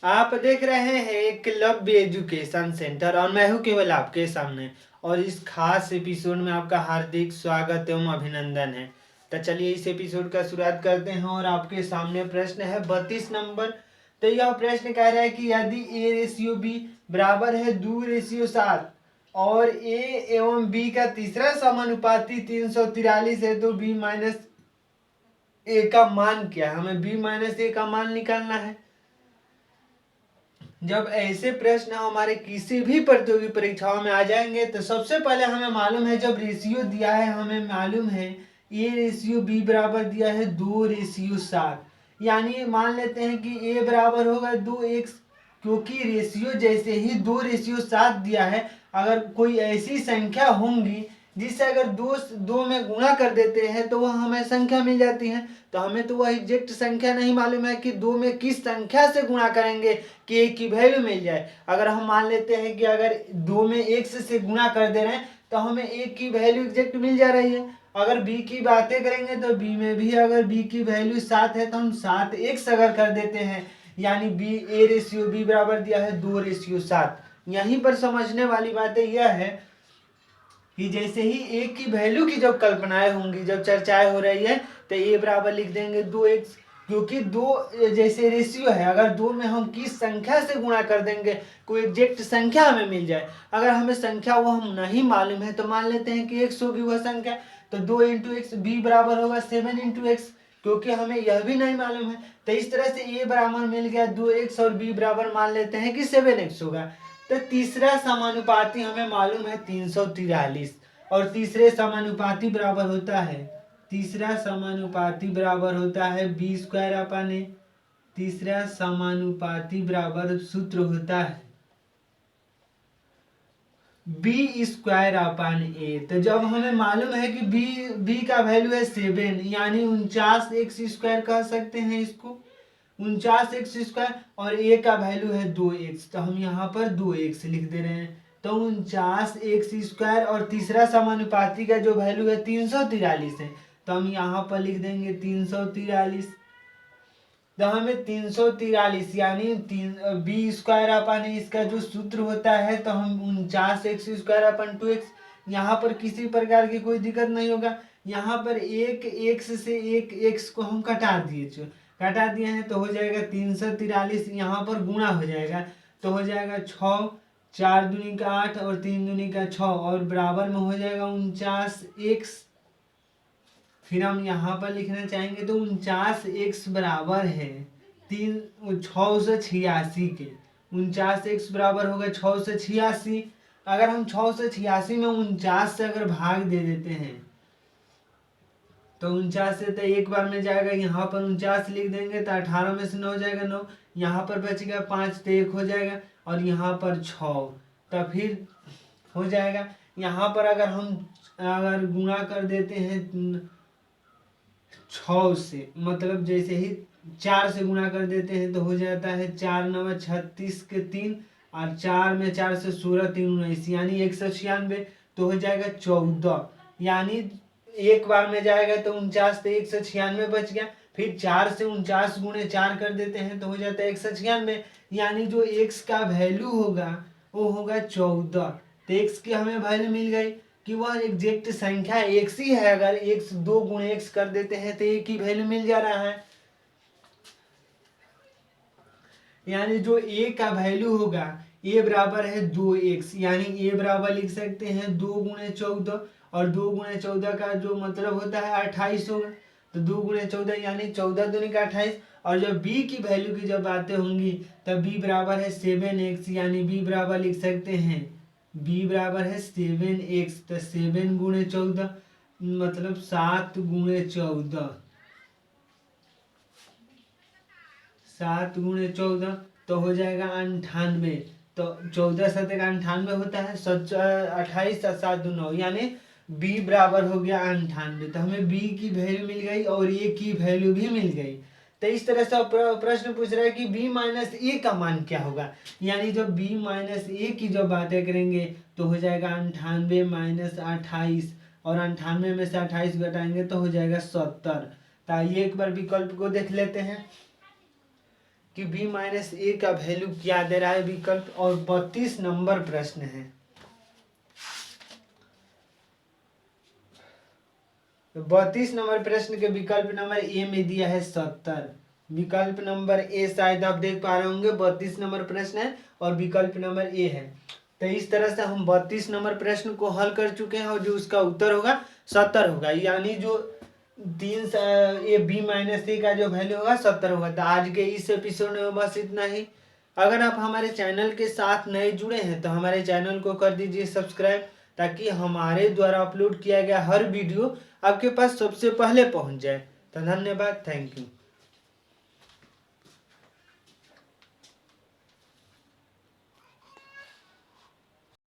आप देख रहे हैं एक लव्य एजुकेशन सेंटर और मैं हूं केवल आपके सामने। और इस खास एपिसोड में आपका हार्दिक स्वागत एवं अभिनंदन है। तो चलिए इस एपिसोड का शुरुआत करते हैं और आपके सामने प्रश्न है 32 नंबर। तो यह प्रश्न कह रहा है कि यदि ए रेशियो बी बराबर है 2:7 और ए एवं बी का तीसरा समानुपाती 343 है तो बी माइनस ए का मान क्या है। हमें बी माइनस ए का मान निकालना है। जब ऐसे प्रश्न हमारे किसी भी प्रतियोगी परीक्षाओं में आ जाएंगे तो सबसे पहले हमें मालूम है, जब रेशियो दिया है हमें मालूम है ए रेशियो बी बराबर दिया है 2:7, यानी मान लेते हैं कि ए बराबर होगा 2x, क्योंकि रेशियो जैसे ही 2:7 दिया है, अगर कोई ऐसी संख्या होंगी जिससे अगर दो दो में गुणा कर देते हैं तो वह हमें संख्या मिल जाती है। तो हमें तो वह एग्जैक्ट संख्या नहीं मालूम है कि दो में किस संख्या से गुणा करेंगे कि एक की वैल्यू मिल जाए। अगर हम मान लेते हैं कि अगर दो में एक्स से गुणा कर दे रहे हैं तो हमें एक की वैल्यू एग्जैक्ट मिल जा रही है। अगर बी की बातें करेंगे तो बी में भी अगर बी की वैल्यू 7 है तो हम 7x अगर कर देते हैं, यानी बी ए रेशियो बी बराबर दिया है 2:7। यहीं पर समझने वाली बातें यह है कि जैसे ही ए की वैल्यू की जब कल्पनाएं होंगी, जब चर्चाएं हो रही है, तो ए बराबर लिख देंगे 2x, क्योंकि दो जैसे रेशियो है, अगर दो में हम किस संख्या से गुणा कर देंगे कोई एग्जैक्ट संख्या हमें मिल जाए। अगर हमें संख्या वो हम नहीं मालूम है तो मान लेते हैं कि x होगी वह संख्या, तो 2 × x b बराबर होगा 7 × x, क्योंकि हमें यह भी नहीं मालूम है। तो इस तरह से a बराबर मिल गया 2x और b बराबर मान लेते हैं कि 7x होगा। तो तीसरा समानुपाती हमें मालूम है 343, और तीसरे समानुपाती बराबर होता है, तीसरा समानुपाती बराबर होता है b² तीसरा समानुपाती बराबर सूत्र होता है b²/a। तो जब हमें मालूम है कि b का वैल्यू है 7, यानी 49x² कह सकते हैं इसको, 49x², और a का वैल्यू है 2x, तो हम यहाँ पर 2x लिख दे रहे हैं। तो 49x² और तीसरा समानुपाती का जो वैल्यू है 343 है, तो हम यहाँ पर लिख देंगे 343। तो हमें 343 यानी b²/a इसका जो सूत्र होता है, तो हम 49x²/2x, यहाँ पर किसी प्रकार की कोई दिक्कत नहीं होगा। यहाँ पर एक x से एक x को हम कटा दिए हैं, तो हो जाएगा 343, यहाँ पर गुणा हो जाएगा तो हो जाएगा 6, 4 दूनी का 8 और 3 दूनी का 6, और बराबर में हो जाएगा 49x। फिर हम यहाँ पर लिखना चाहेंगे तो 49x बराबर है 686 के, 49x बराबर होगा 686। अगर हम 686 में 49 से अगर भाग दे देते हैं तो 49 से तो एक बार में जाएगा, यहाँ पर 49 लिख देंगे तो 18 में से 9 जाएगा 9, यहाँ पर बचेगा 5 तो 1 हो जाएगा, और यहाँ पर 6 तो फिर हो जाएगा। यहाँ पर अगर गुणा कर देते हैं 6 से, मतलब जैसे ही 4 से गुणा कर देते हैं तो हो जाता है 4 × 9 = 36 के 3, और 4 में 4 से 16, 3 × 19 यानी 196, तो हो जाएगा 14, यानी एक बार में जाएगा तो 49 तो 196 बच गया। फिर 4 से 49 × 4 कर देते हैं तो हो जाता है 196, यानी जो x का वैल्यू होगा वो होगा 14। तो x की हमें वैल्यू मिल गई कि वह एग्जैक्ट संख्या x ही है। अगर x 2 × x कर देते हैं तो a की वैल्यू मिल जा रहा है, यानी जो a का वैल्यू होगा a बराबर है 2x, यानी a बराबर लिख सकते हैं 2 × 14, और 2 × 14 का जो मतलब होता है 28 होगा। तो 2 × 14 यानी 14 दूनी का 28, और जब b की वैल्यू की जब बातें होंगी तब b बराबर है 7x, यानी b बराबर लिख सकते हैं b बराबर है 7x। तो 7 × 14 मतलब 7 × 14, 7 × 14 तो हो जाएगा 98। तो 14 7 98 होता है, 28 और 7 2 9, यानी b बराबर हो गया 98। तो हमें b की वैल्यू मिल गई और a की वैल्यू भी मिल गई। तो इस तरह से प्रश्न पूछ रहा है कि b माइनस a का मान क्या होगा, यानी जब b माइनस a की जब बातें करेंगे तो हो जाएगा 98 माइनस 28, और 98 में से 28 घटाएंगे तो हो जाएगा 70। तो आइए एक बार विकल्प को देख लेते हैं। कि b माइनस ए का वैल्यू क्या दे रहा है विकल्प, और 32 नंबर प्रश्न है। 32 नंबर प्रश्न के विकल्प नंबर ए में दिया है 70। विकल्प नंबर ए शायद आप देख पा रहे होंगे 32 नंबर प्रश्न है और विकल्प नंबर ए है। तो इस तरह से हम 32 नंबर प्रश्न को हल कर चुके हैं और जो उसका उत्तर होगा 70 होगा, यानी जो ये बी माइनस ए का जो वैल्यू होगा 70 होगा। तो आज के इस एपिसोड में बस इतना ही। अगर आप हमारे चैनल के साथ नए जुड़े हैं तो हमारे चैनल को कर दीजिए सब्सक्राइब, ताकि हमारे द्वारा अपलोड किया गया हर वीडियो आपके पास सबसे पहले पहुंच जाए। तो धन्यवाद, थैंक यू।